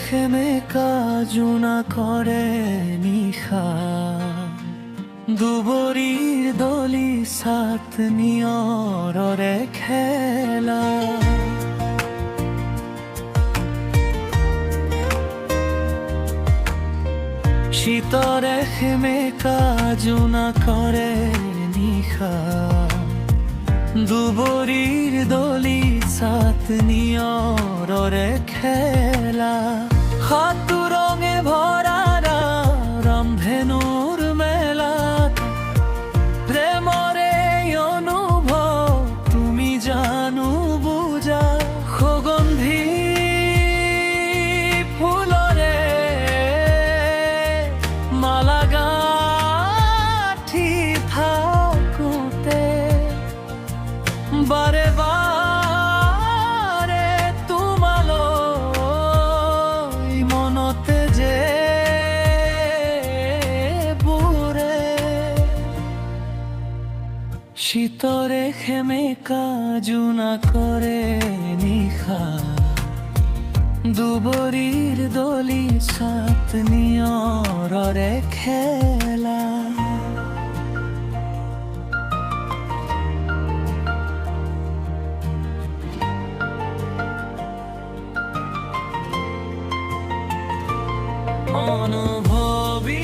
খেমে কাজুনা করে নিশা দুবরির দলি সাত নিয়রে খেলা শীতরে খেমে কাজুনা করে নিশা দুবরির দলি সাত নিয়রে খেলা হাত রঙে ভরা রামধেনুর মেলা প্রেমরে অনুভব তুমি জানু বুঝা সুগন্ধি ফুলরে মালা গাঁঠি থাকুতে বারে বারে তোমালৈ মনতে যে বুৰে শীতৰে খেমে কাজুনা কৰে নিশা দুবৰিৰ দলি সাত নিয়ৰৰে খেলা অনুভবী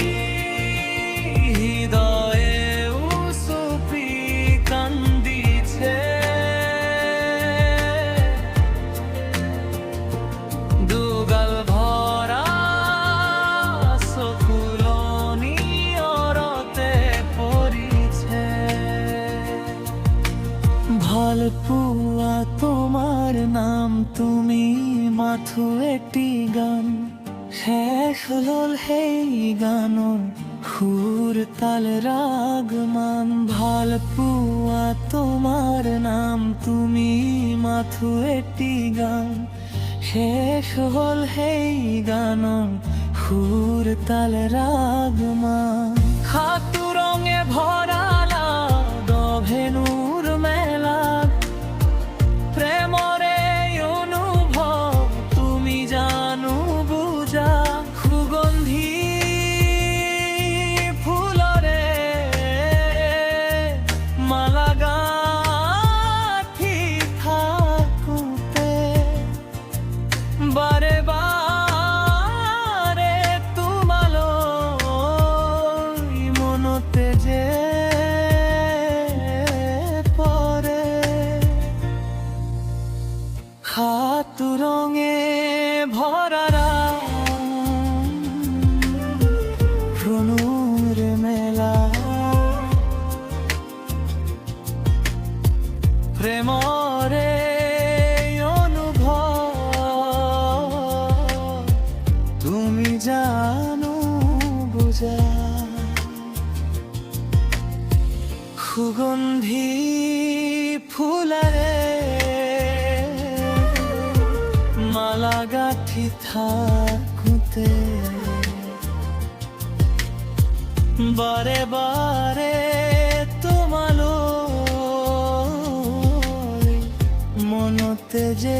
হৃদয়ে উসুপি কান্দিছে দুগাল ভরা চকুলনি অৰতে পৰিছে ভাল পোৱা তোমাৰ নাম তুমি মাথো এটি গান শেষ হল সেই গানৰ সুৰ তাল ৰাগ মান ভাল পোৱা তোমাৰ নাম তুমি মাথো এটি গান শেষ হল সেই গানৰ সুৰ তাল ৰাগ মান হাত ৰঙে ভৰালা গভেনুৰ মেলা প্ৰেমৰে অনুভৱ তুমি জানো বুঝা সুগন্ধি ফুলরে মালা গাঁঠি থাকুতে বারে বারে তোমালৈ মনতে যে পৰে হাত রঙে ভরা প্ৰণুৰ মেলা প্ৰেমৰে অনুভৱ তুমি জানো বুঝা সুগন্ধি ফুলৰে মালা গাঁঠি থাকুতে বারে বারে তোমালৈ মনতে যে